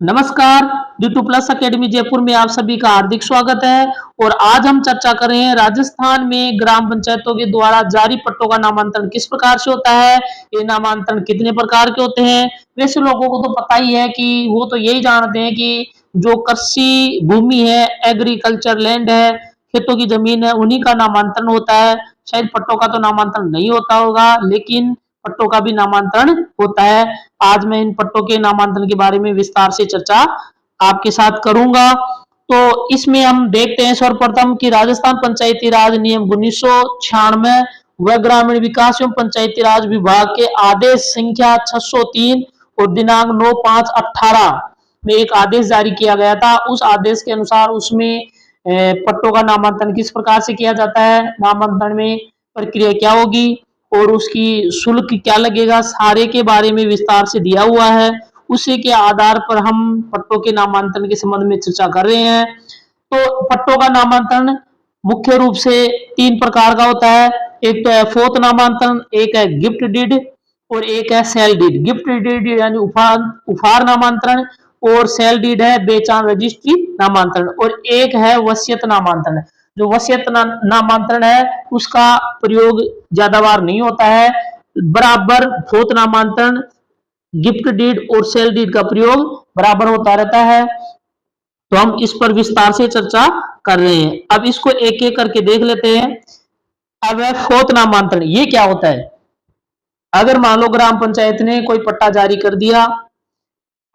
नमस्कार। D2 plus academy Jaipur में आप सभी का हार्दिक स्वागत है। और आज हम चर्चा कर रहे हैं राजस्थान में ग्राम पंचायतों के द्वारा जारी पट्टों का नामांतरण किस प्रकार से होता है, ये नामांतरण कितने प्रकार के होते हैं। वैसे लोगों को तो पता ही है कि वो तो यही जानते हैं कि जो कृषि भूमि है, एग्रीकल्चर लैंड है, खेतों की जमीन है, उन्हीं का नामांतरण होता है। शायद पट्टों का तो नामांतरण नहीं होता होगा, लेकिन पट्टों का भी नामांतरण होता है। आज मैं इन पट्टों के नामांतरण के बारे में विस्तार से चर्चा आपके साथ करूंगा। तो इसमें हम देखते हैं सर्वप्रथम कि राजस्थान पंचायती राज नियम 1996 व ग्रामीण विकास एवं पंचायती राज विभाग के आदेश संख्या 603 और दिनांक 9/5/18 में एक आदेश जारी किया गया था। उस आदेश के अनुसार उसमें पट्टों का नामांतरण किस प्रकार से किया जाता है, नामांतरण में प्रक्रिया क्या होगी और उसकी शुल्क क्या लगेगा, सारे के बारे में विस्तार से दिया हुआ है। उसी के आधार पर हम पट्टों के नामांतरण के संबंध में चर्चा कर रहे हैं। तो पट्टों का नामांतरण मुख्य रूप से 3 प्रकार का होता है। एक तो है फोर्थ नामांतरण, एक है गिफ्ट डीड और एक है सेल डीड। गिफ्ट डीड यानी उपहार नामांतरण और सेल डीड है बेचान रजिस्ट्री नामांतरण। और एक है वसीयत नामांतरण। जो वसीयत नामांतरण है उसका प्रयोग ज्यादा बार नहीं होता है, बराबर फोर्थ नामांतरण, गिफ्ट डीड और सेल डीड का प्रयोग बराबर होता रहता है। तो हम इस पर विस्तार से चर्चा कर रहे हैं। अब इसको एक एक करके देख लेते हैं। अब है फोर्थ नामांतरण, ये क्या होता है। अगर मान लो ग्राम पंचायत ने कोई पट्टा जारी कर दिया,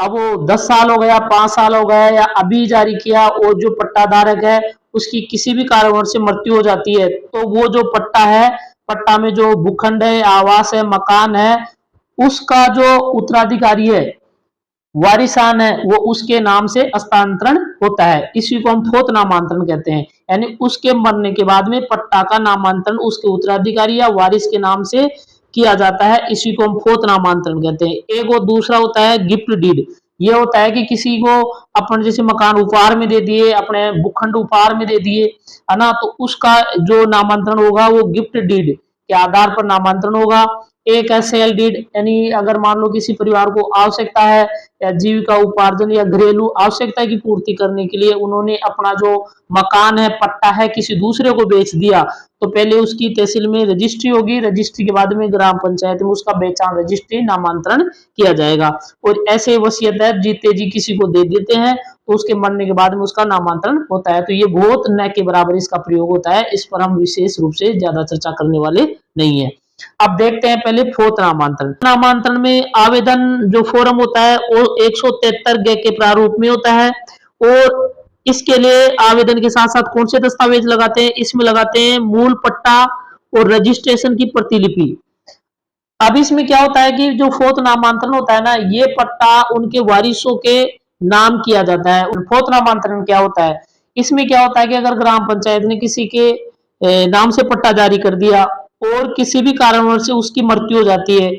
अब वो 10 साल हो गया, 5 साल हो गया या अभी जारी किया, और जो पट्टा धारक है उसकी किसी भी कारणवश से मृत्यु हो जाती है, तो वो जो पट्टा है, पट्टा में जो भूखंड है, आवास है, मकान है, उसका जो उत्तराधिकारी है, वारिसान है, वो उसके नाम से हस्तांतरण होता है। इसी को हम फोर्थ नामांतरण कहते हैं। यानी उसके मरने के बाद में पट्टा का नामांतरण उसके उत्तराधिकारी या वारिस के नाम से किया जाता है। इसी को हम फोर्थ नामांतरण कहते हैं। एक और दूसरा होता है गिफ्ट डीड। ये होता है कि किसी को अपने जैसे मकान उपहार में दे दिए, अपने भूखंड उपहार में दे दिए, है ना, तो उसका जो नामांतरण होगा वो गिफ्ट डीड के आधार पर नामांतरण होगा। एक है सेल डीड, यानी अगर मान लो किसी परिवार को आवश्यकता है या जीविका उपार्जन या घरेलू आवश्यकता की पूर्ति करने के लिए उन्होंने अपना जो मकान है, पट्टा है, किसी दूसरे को बेच दिया, तो पहले उसकी तहसील में रजिस्ट्री होगी, रजिस्ट्री के बाद में ग्राम पंचायत में उसका बेचान रजिस्ट्री नामांतरण किया जाएगा। और ऐसे वसीयत है जीते जी किसी को दे देते हैं तो उसके मरने के बाद में उसका नामांतरण होता है। तो ये बहुत न के बराबर इसका प्रयोग होता है। इस पर हम विशेष रूप से ज्यादा चर्चा करने वाले नहीं है। अब देखते हैं पहले फोर्थ नामांतरण। नामांतरण में आवेदन जो फॉर्म होता है वो 173 ग के प्रारूप में होता है। और इसके लिए आवेदन के साथ साथ कौन से दस्तावेज लगाते हैं, इसमें लगाते हैं मूल पट्टा और रजिस्ट्रेशन की प्रतिलिपि। अब इसमें क्या होता है कि जो फोर्थ नामांतरण होता है ना, ये पट्टा उनके वारिसों के नाम किया जाता है। फोर्थ नामांतरण क्या होता है, इसमें क्या होता है कि अगर ग्राम पंचायत ने किसी के नाम से पट्टा जारी कर दिया और किसी भी कारणवश से उसकी मृत्यु हो जाती है,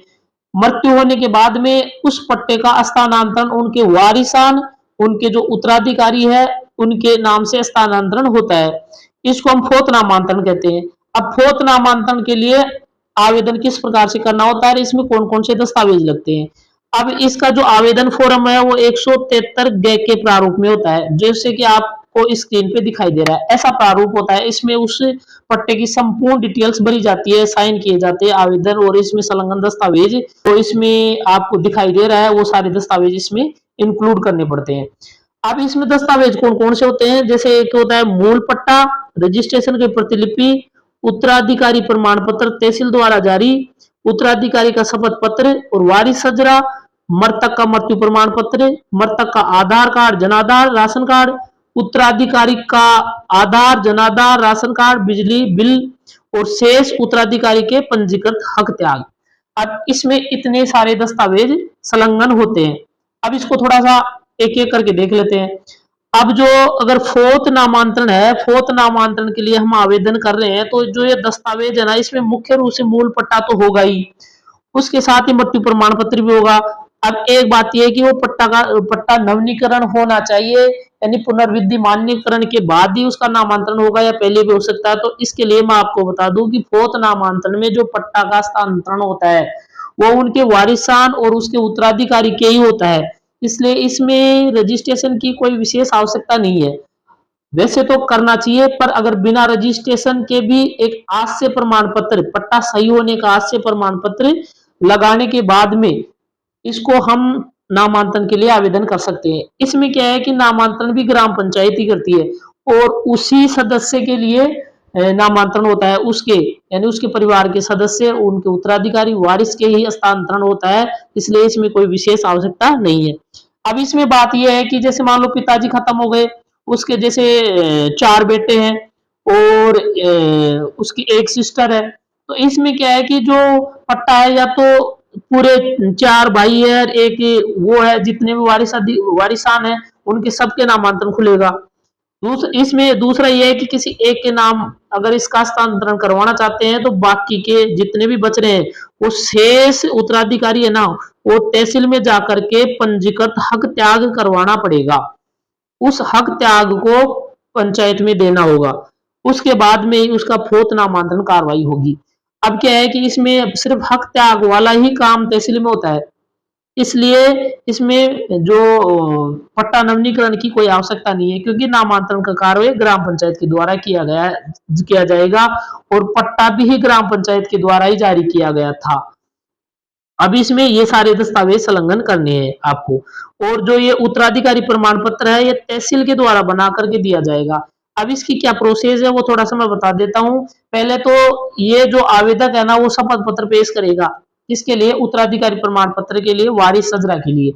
मृत्यु होने के बाद में उस पट्टे का स्थानांतरण उनके वारिसान, उनके जो उत्तराधिकारी है, उनके नाम से स्थानांतरण होता है। इसको हम फोर्थ नामांतरण कहते हैं। अब फोर्थ नामांतरण के लिए आवेदन किस प्रकार से करना होता है, इसमें कौन कौन से दस्तावेज लगते हैं। अब इसका जो आवेदन फॉर्म है वो 173 ग के प्रारूप में होता है, जैसे कि आपको स्क्रीन पे दिखाई दे रहा है। ऐसा प्रारूप होता है, इसमें उस पट्टे की संपूर्ण डिटेल्स भरी जाती है, साइन किए जाते हैं आवेदन और इसमें संलग्न दस्तावेज तो इसमें आपको दिखाई दे रहा है, वो सारे दस्तावेज इसमें इंक्लूड करने पड़ते हैं। अब इसमें दस्तावेज कौन कौन से होते हैं, जैसे एक होता है मूल पट्टा, रजिस्ट्रेशन की प्रतिलिपि, उत्तराधिकारी प्रमाण पत्र तहसील द्वारा जारी, उत्तराधिकारी का शपथ पत्र और वारिस सजरा, मृतक का मृत्यु प्रमाण पत्र, मृतक का आधार कार्ड, जनाधार, राशन कार्ड, उत्तराधिकारी का आधार, जनाधार, राशन कार्ड, बिजली बिल और शेष उत्तराधिकारी के पंजीकृत हक त्याग। अब इसमें इतने सारे दस्तावेज संलग्न होते हैं। अब इसको थोड़ा सा एक एक करके देख लेते हैं। अब जो अगर फोर्थ नामांतरण है, फोर्थ नामांतरण के लिए हम आवेदन कर रहे हैं, तो जो ये दस्तावेज है ना, इसमें मुख्य रूप से मूल पट्टा तो होगा ही, उसके साथ ही मृत्यु प्रमाण पत्र भी होगा। अब एक बात यह है कि वो पट्टा नवीनीकरण होना चाहिए, यानी पुनर्विधि मान्यकरण के बाद ही उसका नामांतरण होगा या पहले भी हो सकता है। तो इसके लिए मैं आपको बता दूं कि फोर्थ नामांतरण में जो पट्टा का हस्तांतरण होता है वो उनके वारिसान और उसके उत्तराधिकारी के ही होता है। इसलिए इसमें रजिस्ट्रेशन की कोई विशेष आवश्यकता नहीं है। वैसे तो करना चाहिए, पर अगर बिना रजिस्ट्रेशन के भी एक आस्य प्रमाण पत्र, पट्टा सही होने का आस्य प्रमाण पत्र लगाने के बाद में इसको हम नामांतरण के लिए आवेदन कर सकते हैं। इसमें क्या है कि नामांतरण भी ग्राम पंचायत ही करती है और उसी सदस्य के लिए नामांतरण होता है, उसके यानी उसके परिवार के सदस्य, उनके उत्तराधिकारी, वारिस के ही हस्तांतरण होता है। इसलिए इसमें कोई विशेष आवश्यकता नहीं है। अब इसमें बात यह है कि जैसे मान लो पिताजी खत्म हो गए, उसके जैसे 4 बेटे हैं और उसकी एक सिस्टर है, तो इसमें क्या है कि जो पट्टा है या तो पूरे 4 भाई है, एक वो है, जितने भी वारिसान है उनके सबके नामांतरण खुलेगा। इसमें दूसरा यह है कि किसी एक के नाम अगर इसका हस्तांतरण करवाना चाहते हैं तो बाकी के जितने भी बच रहे हैं वो शेष उत्तराधिकारी है ना, वो तहसील में जाकर के पंजीकृत हक त्याग करवाना पड़ेगा। उस हक त्याग को पंचायत में देना होगा, उसके बाद में ही उसका फोर्थ नामांतरण कार्रवाई होगी। अब क्या है कि इसमें सिर्फ हक त्याग वाला ही काम तहसील में होता है, इसलिए इसमें जो पट्टा नवीनीकरण की कोई आवश्यकता नहीं है, क्योंकि नामांतरण का कार्य ग्राम पंचायत के द्वारा किया जाएगा और पट्टा भी ग्राम पंचायत के द्वारा ही जारी किया गया था। अब इसमें ये सारे दस्तावेज संलग्न करने हैं आपको। और जो ये उत्तराधिकारी प्रमाण पत्र है ये तहसील के द्वारा बना करके दिया जाएगा। अब इसकी क्या प्रोसेस है वो थोड़ा सा मैं बता देता हूँ। पहले तो ये जो आवेदक है ना वो शपथ पत्र पेश करेगा, किसके लिए? उत्तराधिकारी प्रमाण पत्र के लिए, वारिस सजरा के लिए।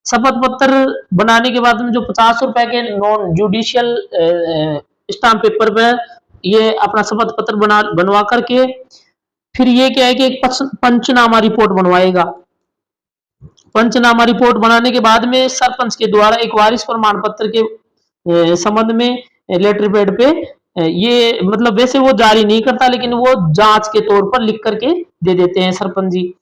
शपथ पत्र बनाने के बाद में जो 50 रुपए के नॉन जुडिशियल स्टाम्प पेपर पे ये अपना शपथ पत्र बनवा करके फिर ये क्या है कि एक पंचनामा रिपोर्ट बनवाएगा। पंचनामा रिपोर्ट बनाने के बाद में सरपंच के द्वारा एक वारिस प्रमाण पत्र के संबंध में लेटर पैड पे ये मतलब वैसे वो जारी नहीं करता, लेकिन वो जांच के तौर पर लिख करके दे देते हैं सरपंच जी।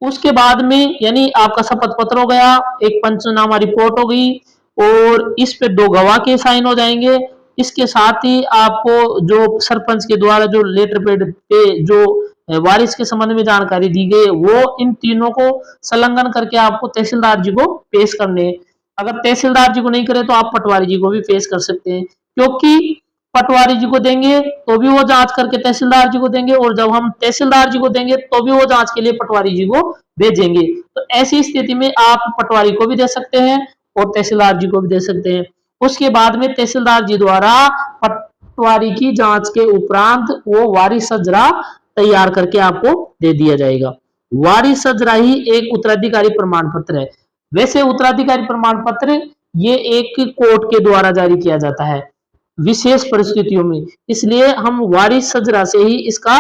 उसके बाद में यानी आपका शपथ पत्र हो गया, एक पंचनामा रिपोर्ट हो गई और इस पे 2 गवाह के साइन हो जाएंगे। इसके साथ ही आपको जो सरपंच के द्वारा जो लेटर पैड पे जो वारिस के संबंध में जानकारी दी गई वो इन तीनों को संलग्न करके आपको तहसीलदार जी को पेश करने हैं। अगर तहसीलदार जी को नहीं करे तो आप पटवारी जी को भी पेश कर सकते हैं, क्योंकि पटवारी जी को देंगे तो भी वो जांच करके तहसीलदार जी को देंगे और जब हम तहसीलदार जी को देंगे तो भी वो जांच के लिए पटवारी जी को भेजेंगे। तो ऐसी स्थिति में आप पटवारी को भी दे सकते हैं और तहसीलदार जी को भी दे सकते हैं। उसके बाद में तहसीलदार जी द्वारा पटवारी की जांच के उपरांत वो वारिस सजरा तैयार करके आपको दे दिया जाएगा। वारिस सजरा ही एक उत्तराधिकारी प्रमाण पत्र है। वैसे उत्तराधिकारी प्रमाण पत्र ये एक कोर्ट के द्वारा जारी किया जाता है विशेष परिस्थितियों में, इसलिए हम वारिस सजरा से ही इसका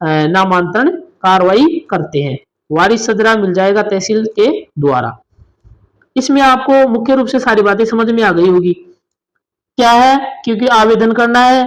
नामांतरण कार्रवाई करते हैं। वारिस सजरा मिल जाएगा तहसील के द्वारा। इसमें आपको मुख्य रूप से सारी बातें समझ में आ गई होगी। क्या है, क्योंकि आवेदन करना है,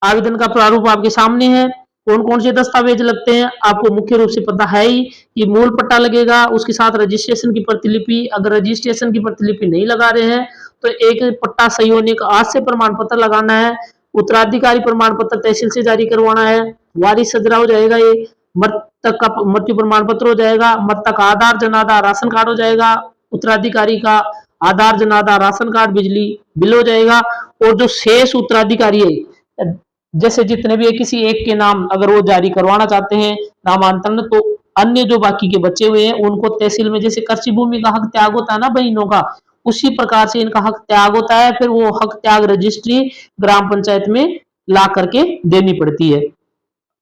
आवेदन का प्रारूप आपके सामने है। कौन कौन से दस्तावेज लगते हैं आपको मुख्य रूप से पता है ही कि मूल पट्टा लगेगा, उसके साथ रजिस्ट्रेशन की प्रतिलिपि, अगर रजिस्ट्रेशन की प्रतिलिपि नहीं लगा रहे हैं तो एक पट्टा सही होने का आस्य प्रमाण पत्र लगाना है, उत्तराधिकारी प्रमाण पत्र तहसील से जारी करवाना है, वारिस सजरा हो जाएगा, ये मृतक का मृत्यु प्रमाण पत्र हो जाएगा, मृतक का आधार जनाधार राशन कार्ड हो जाएगा, उत्तराधिकारी का आधार जनाधार राशन कार्ड बिजली बिल हो जाएगा। और जो शेष उत्तराधिकारी है जैसे जितने भी किसी एक के नाम अगर वो जारी करवाना चाहते हैं नामांतरण, तो अन्य जो बाकी के बचे हुए हैं उनको तहसील में जैसे कृषि भूमि का हक त्याग होता है ना बहनों का, उसी प्रकार से इनका हक त्याग होता है। फिर वो हक त्याग रजिस्ट्री ग्राम पंचायत में ला करके देनी पड़ती है।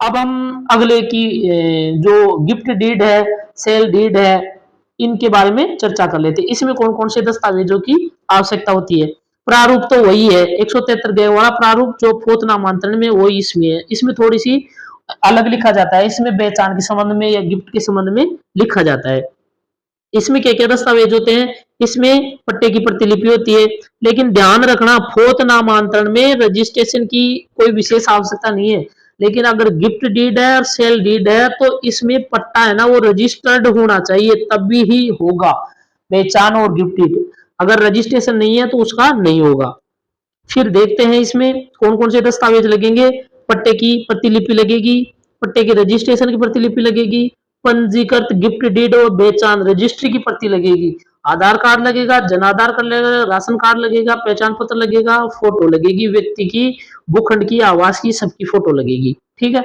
अब हम अगले की जो गिफ्ट डीड है, सेल डीड है, इनके बारे में चर्चा कर लेते हैं। इसमें कौन कौन से दस्तावेजों की आवश्यकता होती है। प्रारूप तो वही है 173 गए वाला प्रारूप जो फोर्थ नामांतरण में वही इसमें है। इसमें थोड़ी सी अलग लिखा जाता है, इसमें पहचान के संबंध में या गिफ्ट के संबंध में लिखा जाता है। इसमें क्या क्या दस्तावेज होते हैं, इसमें पट्टे की प्रतिलिपि होती है, लेकिन ध्यान रखना फोर्थ नामांतरण में रजिस्ट्रेशन की कोई विशेष आवश्यकता नहीं है। लेकिन अगर गिफ्ट डीड है और सेल डीड है तो इसमें पट्टा है ना वो रजिस्टर्ड होना चाहिए तभी ही होगा, पहचान और गिफ्ट डीड। अगर रजिस्ट्रेशन नहीं है तो उसका नहीं होगा। फिर देखते हैं इसमें कौन कौन से दस्तावेज लगेंगे। पट्टे की प्रतिलिपि लगेगी, पट्टे के रजिस्ट्रेशन की प्रतिलिपि लगेगी, पंजीकृत गिफ्ट डीड और बेचान रजिस्ट्री की प्रति लगेगी आधार कार्ड लगेगा, जन आधार कार्ड लगेगा, राशन कार्ड लगेगा, पहचान पत्र लगेगा, फोटो लगेगी व्यक्ति की, भूखंड की, आवास की, सबकी फोटो लगेगी। ठीक है,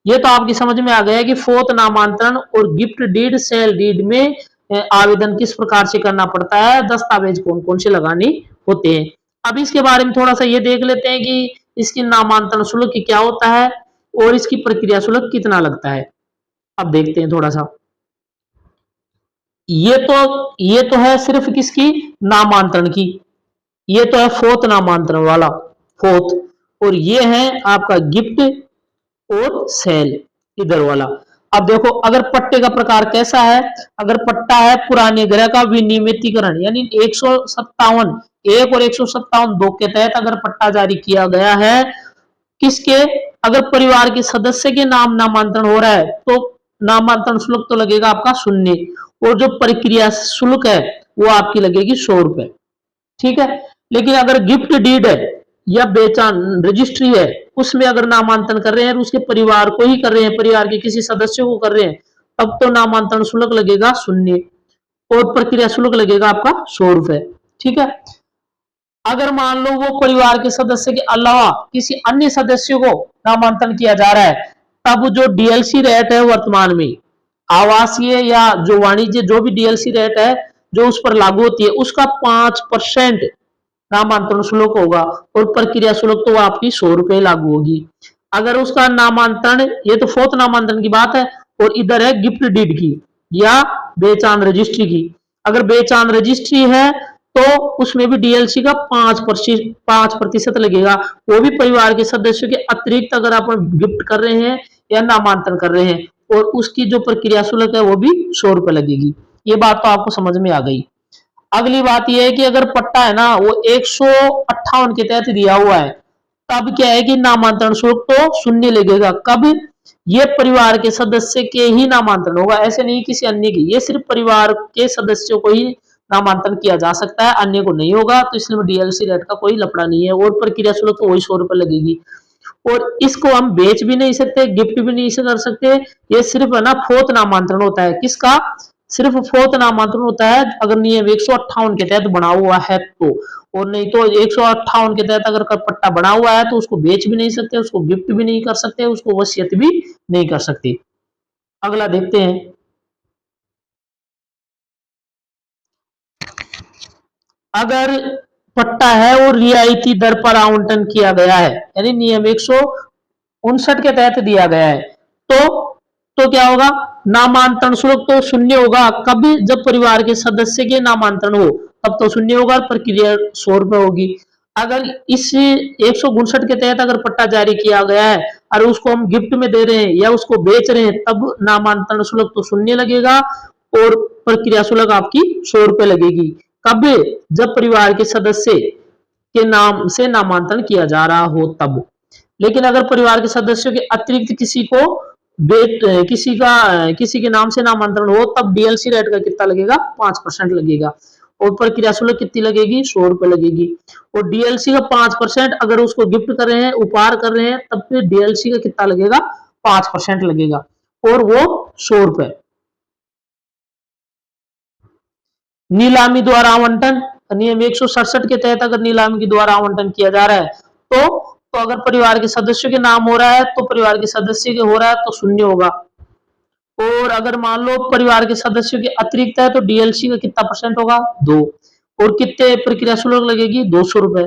ये तो आपकी समझ में आ गया कि फोर्थ नामांतरण और गिफ्ट डीड सेल डीड में आवेदन किस प्रकार से करना पड़ता है, दस्तावेज कौन कौन से लगाने होते हैं। अब इसके बारे में थोड़ा सा ये देख लेते हैं कि इसकी नामांतरण शुल्क क्या होता है और इसकी प्रक्रिया शुल्क कितना लगता है। अब देखते हैं थोड़ा सा। ये तो है सिर्फ किसकी, नामांतरण की। ये तो है फोर्थ नामांतरण वाला, फोर्थ। और ये है आपका गिफ्ट और सेल इधर वाला। अब देखो अगर पट्टे का प्रकार कैसा है, अगर पट्टा है पुराने ग्रह का विनियमितीकरण यानी 157 एक और 157 दो के तहत अगर पट्टा जारी किया गया है, किसके, अगर परिवार के सदस्य के नाम नामांतरण हो रहा है तो नामांतरण शुल्क तो लगेगा आपका शून्य, और जो प्रक्रिया शुल्क है वो आपकी लगेगी 100 रुपए। ठीक है, लेकिन अगर गिफ्ट डीड है या बेचान रजिस्ट्री है, उसमें अगर नामांतरण कर रहे हैं, उसके परिवार को ही कर रहे हैं, परिवार के किसी सदस्य को कर रहे हैं, तब तो नामांतरण शुल्क लगेगा शून्य और प्रक्रिया शुल्क लगेगा आपका 100 रुपए। ठीक है, अगर मान लो वो परिवार के सदस्य के अलावा किसी अन्य सदस्य को नामांतरण किया जा रहा है, तब जो डीएलसी रेट है वर्तमान में आवासीय या जो वाणिज्य जो भी डीएलसी रेट है जो उस पर लागू होती है, उसका 5% नामांतरण शुल्क होगा और प्रक्रिया शुल्क तो आपकी 100 रुपए लागू होगी। अगर उसका नामांतरण, ये तो फोर्थ नामांतरण की बात है, और इधर है गिफ्ट डीड की या बेचान रजिस्ट्री की। अगर बेचान रजिस्ट्री है तो उसमें भी डीएलसी का 5% लगेगा, वो भी परिवार के सदस्यों के अतिरिक्त अगर आप गिफ्ट कर रहे हैं या नामांतरण कर रहे हैं, और उसकी जो प्रक्रिया शुल्क है वो भी 100 रुपए लगेगी। ये बात तो आपको समझ में आ गई। अगली बात यह है कि अगर पट्टा है ना वो 158 के तहत दिया हुआ है, तब क्या है कि नामांतरण शुल्क तो शून्य लगेगा। कब, ये परिवार के सदस्य के ही नामांतरण होगा, ऐसे नहीं किसी अन्य की, ये सिर्फ परिवार के सदस्यों को ही नामांतरण किया जा सकता है, अन्य को नहीं होगा। तो इसलिए डीएलसी रेट का कोई लफड़ा नहीं है और प्रक्रिया शुल्क तो वही 100 रुपए लगेगी। और इसको हम बेच भी नहीं सकते, गिफ्ट भी नहीं कर सकते, ये सिर्फ है ना फोर्थ नामांतरण होता है। किसका, सिर्फ फोर्थ नामांतरण होता है अगर नियम 158 के तहत बना हुआ है तो, और नहीं तो 158 के तहत अगर पट्टा बना हुआ है तो उसको बेच भी नहीं सकते, उसको गिफ्ट भी नहीं कर सकते, उसको वसीयत भी नहीं कर सकते। अगला देखते हैं। अगर पट्टा है और रियायती दर पर आवंटन किया गया है यानी नियम 159 के तहत दिया गया है, तो क्या होगा, नामांतरण शुल्क तो शून्य होगा। कभी, जब परिवार के सदस्य के नामांतरण हो तब तो शून्य होगा, प्रक्रिया 100 रुपए होगी। अगर इस 159 के तहत अगर पट्टा जारी किया गया है और उसको हम गिफ्ट में दे रहे हैं या उसको बेच रहे हैं, तब नामांतरण शुल्क तो शून्य लगेगा और प्रक्रिया शुल्क आपकी 100 रुपए लगेगी। कब, जब परिवार के सदस्य के नाम से नामांतरण किया जा रहा हो तब। लेकिन अगर परिवार के सदस्यों के अतिरिक्त किसी को किसी के नाम से नामांतरण हो, तब डीएलसी रेट का कितना लगेगा, 5% लगेगा और प्रक्रिया शुल्क कितनी लगेगी, 100 रुपए लगेगी। और डीएलसी का 5% अगर उसको गिफ्ट कर रहे हैं, उपहार कर रहे हैं, तब फिर डीएलसी का कितना लगेगा, 5% लगेगा और वो 100 रुपए। नीलामी द्वारा आवंटन, नियम 167 के तहत अगर नीलामी के द्वारा आवंटन किया जा रहा है तो अगर परिवार के सदस्यों के नाम हो रहा है तो परिवार के सदस्य के हो रहा है तो शून्य होगा। और अगर मान लो परिवार के सदस्यों के अतिरिक्त है तो डीएलसी का कितना परसेंट होगा, 2। और कितने प्रक्रिया शुल्क लगेगी, 200 रुपए।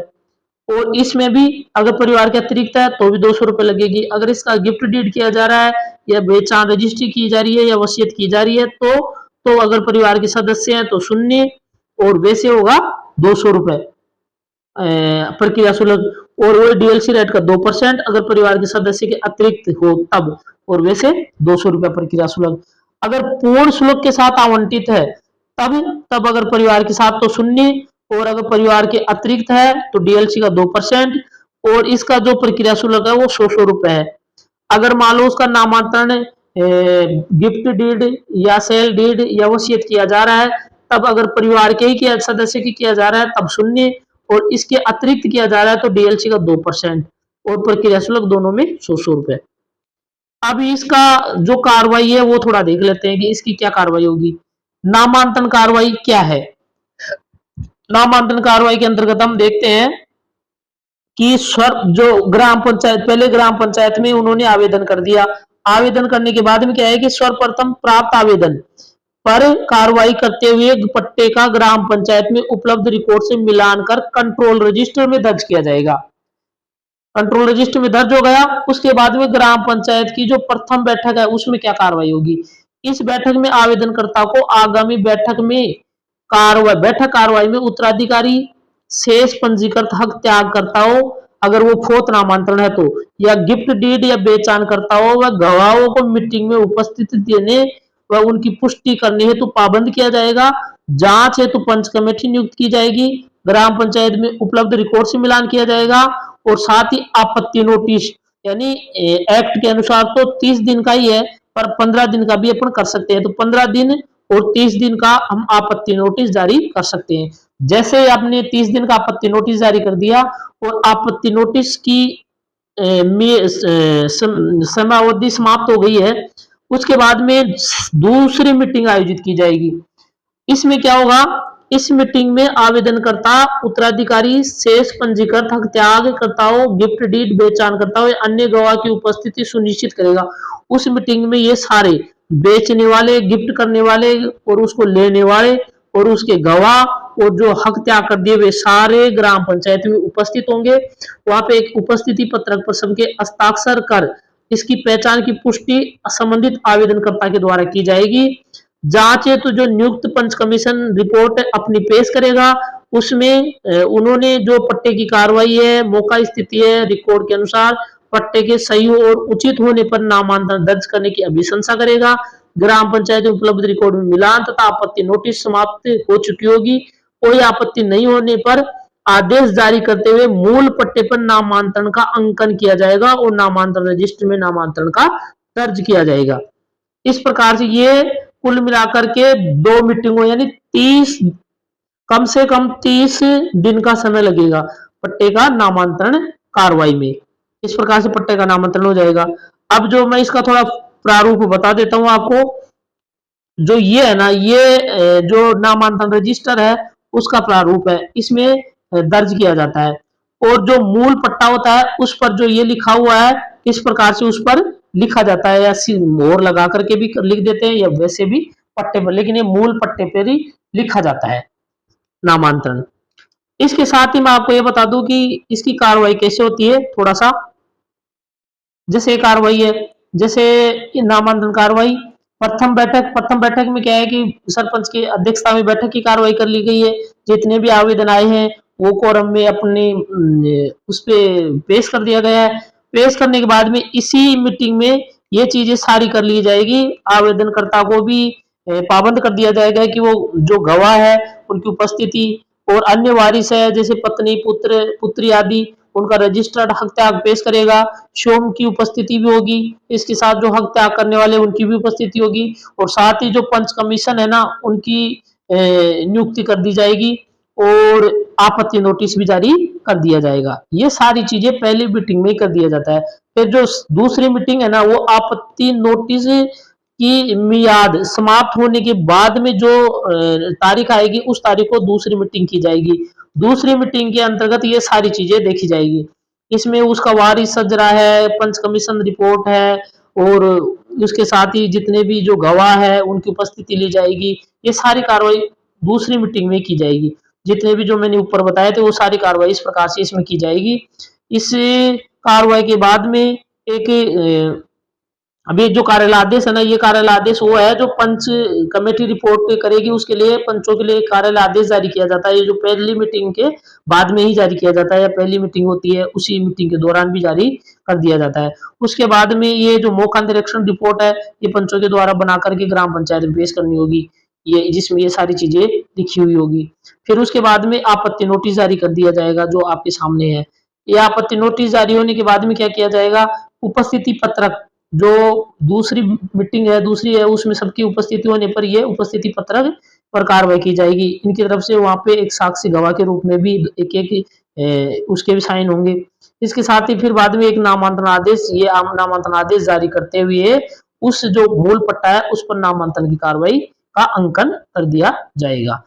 और इसमें भी अगर परिवार के अतिरिक्त है तो भी 200 रुपए लगेगी। अगर इसका गिफ्ट डीड किया जा रहा है या बेचान रजिस्ट्री की जा रही है या वसीयत की जा रही है तो अगर परिवार के सदस्य हैं तो शून्य और वैसे होगा 200 रुपए प्रक्रिया शुल्क। और वो डीएलसी रेट का 2% अगर परिवार के सदस्य के अतिरिक्त हो तब, और वैसे 200 रुपए प्रक्रिया शुल्क। अगर पूर्ण शुल्क के साथ आवंटित है तब अगर परिवार के साथ तो शून्य, और अगर परिवार के अतिरिक्त है तो डीएलसी का 2% और इसका जो प्रक्रिया शुल्क है वो 100 रुपए है। अगर मान लो उसका नामांतरण गिफ्ट डीड या सेल डीड या वसीयत किया जा रहा है, तब अगर परिवार के ही सदस्य की किया जा रहा है तब शून्य, और इसके अतिरिक्त किया जा रहा है तो डीएलसी का 2% और प्रक्रिया शुल्क दोनों में 100 रुपए। अब इसका जो कार्रवाई है वो थोड़ा देख लेते हैं कि इसकी क्या कार्रवाई होगी। नामांतरण कार्रवाई क्या है, नामांतरण कार्रवाई के अंतर्गत हम देखते हैं कि जो ग्राम पंचायत, पहले ग्राम पंचायत में उन्होंने आवेदन कर दिया। आवेदन करने के बाद में क्या है कि सर्वप्रथम प्राप्त आवेदन पर कार्रवाई करते हुए पट्टे का ग्राम पंचायत में उपलब्ध रिकॉर्ड से मिलान कर कंट्रोल रजिस्टर में दर्ज किया जाएगा। कंट्रोल रजिस्टर में दर्ज हो गया। उसके बाद में ग्राम पंचायत की जो प्रथम बैठक है उसमें क्या कार्रवाई होगी। इस बैठक में आवेदनकर्ता को आगामी बैठक कार्रवाई में उत्तराधिकारी, शेष पंजीकृत हक त्याग करता हो अगर वो फोर्थ नामांतरण है तो, या गिफ्ट डीड या बेचान करता हो, वह गवाहों को मीटिंग में उपस्थित देने व उनकी पुष्टि करने हेतु पाबंद किया जाएगा। जांच हेतु पंच कमेटी नियुक्त की जाएगी। ग्राम पंचायत में उपलब्ध रिकॉर्ड से मिलान किया जाएगा और साथ ही आपत्ति नोटिस, यानी एक्ट के अनुसार तो 30 दिन का ही है, पर 15 दिन का भी अपन कर सकते हैं। तो 15 दिन और 30 दिन का हम आपत्ति नोटिस जारी कर सकते हैं। जैसे आपने 30 दिन का आपत्ति नोटिस जारी कर दिया और आपत्ति नोटिस की समयावधि समाप्त हो गई है, उसके बाद में दूसरी मीटिंग आयोजित की जाएगी। इसमें क्या होगा, इस मीटिंग में आवेदनकर्ता, उत्तराधिकारी, शेष पंजीकृत हक त्याग करताओं, गिफ्ट डीड बेचान करताओं या अन्य गवाह की उपस्थिति सुनिश्चित करेगा। उस मीटिंग में ये सारे बेचने वाले, गिफ्ट करने वाले और उसको लेने वाले और उसके गवाह और जो हक त्याग कर दिए वे सारे ग्राम पंचायत में उपस्थित होंगे। वहां पे एक उपस्थिति पत्रक पर सबके हस्ताक्षर कर इसकी पहचान की पुष्टि संबंधित आवेदनकर्ता के द्वारा की जाएगी। जांच है तो जो नियुक्त पंच कमीशन रिपोर्ट अपनी पेश करेगा, उसमें उन्होंने जो पट्टे की कार्रवाई है, मौका स्थिति है, रिकॉर्ड के अनुसार पट्टे के सही और उचित होने पर नामांतरण दर्ज करने की अभिशंसा करेगा। ग्राम पंचायत में उपलब्ध रिकॉर्ड में मिलान तथा आपत्ति नोटिस समाप्त हो चुकी होगी। कोई आपत्ति नहीं होने पर आदेश जारी करते हुए मूल पट्टे पर नामांतरण का अंकन किया जाएगा और नामांतरण रजिस्टर में नामांतरण का दर्ज किया जाएगा। इस प्रकार से ये कुल मिलाकर के 2 मीटिंगों यानी 30, कम से कम 30 दिन का समय लगेगा पट्टे का नामांतरण कार्रवाई में। इस प्रकार से पट्टे का नामांतरण हो जाएगा। अब जो मैं इसका थोड़ा प्रारूप बता देता हूं आपको। जो ये है ना, ये जो नामांतरण रजिस्टर है उसका प्रारूप है, इसमें दर्ज किया जाता है और जो मूल पट्टा होता है उस पर जो ये लिखा हुआ है इस प्रकार से उस पर लिखा जाता है, या मोहर लगा करके भी लिख देते हैं या वैसे भी पट्टे पर, लेकिन ये मूल पट्टे पर ही लिखा जाता है नामांतरण। इसके साथ ही मैं आपको ये बता दूं कि इसकी कार्रवाई कैसे होती है थोड़ा सा। जैसे कार्रवाई है, जैसे नामांतरण कार्रवाई प्रथम बैठक में क्या है कि सरपंच की अध्यक्षता में बैठक की कार्रवाई कर ली गई है। जितने भी आवेदन आए हैं वो कोरम में अपने उस पे पेश कर दिया गया है। पेश करने के बाद में इसी मीटिंग में ये चीजें सारी कर ली जाएगी। आवेदनकर्ता को भी पाबंद कर दिया जाएगा कि वो जो गवाह है उनकी उपस्थिति और अन्य वारिस है जैसे पत्नी, पुत्र, पुत्री आदि, उनका रजिस्टर्ड हक त्याग पेश करेगा। शोम की उपस्थिति भी होगी, इसके साथ जो हक त्याग करने वाले उनकी भी उपस्थिति होगी और साथ ही जो पंच कमीशन है ना उनकी नियुक्ति कर दी जाएगी और आपत्ति नोटिस भी जारी कर दिया जाएगा। ये सारी चीजें पहली मीटिंग में कर दिया जाता है। फिर जो दूसरी मीटिंग है ना वो आपत्ति नोटिस की मियाद समाप्त होने के बाद में जो तारीख आएगी उस तारीख को दूसरी मीटिंग की जाएगी। दूसरी मीटिंग के अंतर्गत ये सारी चीजें देखी जाएगी। इसमें उसका वारिस सजरा है, पंच कमीशन रिपोर्ट है और उसके साथ ही जितने भी जो गवाह है उनकी उपस्थिति ली जाएगी। ये सारी कार्रवाई दूसरी मीटिंग में की जाएगी। जितने भी जो मैंने ऊपर बताए थे वो सारी कार्रवाई इस प्रकार से इसमें की जाएगी। इस कार्रवाई के बाद में एक अभी जो कार्यालय आदेश है ना, ये कार्यालय आदेश वो है जो पंच कमेटी रिपोर्ट करेगी, उसके लिए पंचों के लिए कार्यालय आदेश जारी किया जाता है। ये जो पहली मीटिंग के बाद में ही जारी किया जाता है या पहली मीटिंग होती है उसी मीटिंग के दौरान भी जारी कर दिया जाता है। उसके बाद में ये जो मौका निरीक्षण रिपोर्ट है ये पंचों के द्वारा बना करके ग्राम पंचायत में पेश करनी होगी, ये जिसमें ये सारी चीजें लिखी हुई होगी। फिर उसके बाद में आपत्ति नोटिस जारी कर दिया जाएगा जो आपके सामने है। ये आपत्ति नोटिस जारी होने के बाद में क्या किया जाएगा, उपस्थिति पत्रक जो दूसरी मीटिंग है दूसरी है उसमें सबकी उपस्थिति होने पर ये उपस्थिति पत्रक पर कार्रवाई की जाएगी। इनकी तरफ से वहां पे एक साक्षी गवाह के रूप में भी एक एक उसके भी साइन होंगे। इसके साथ ही फिर बाद में एक नामांतरण आदेश, ये नामांतरण आदेश जारी करते हुए उस जो मूल पट्टा है उस पर नामांतरण की कार्रवाई का अंकन कर दिया जाएगा।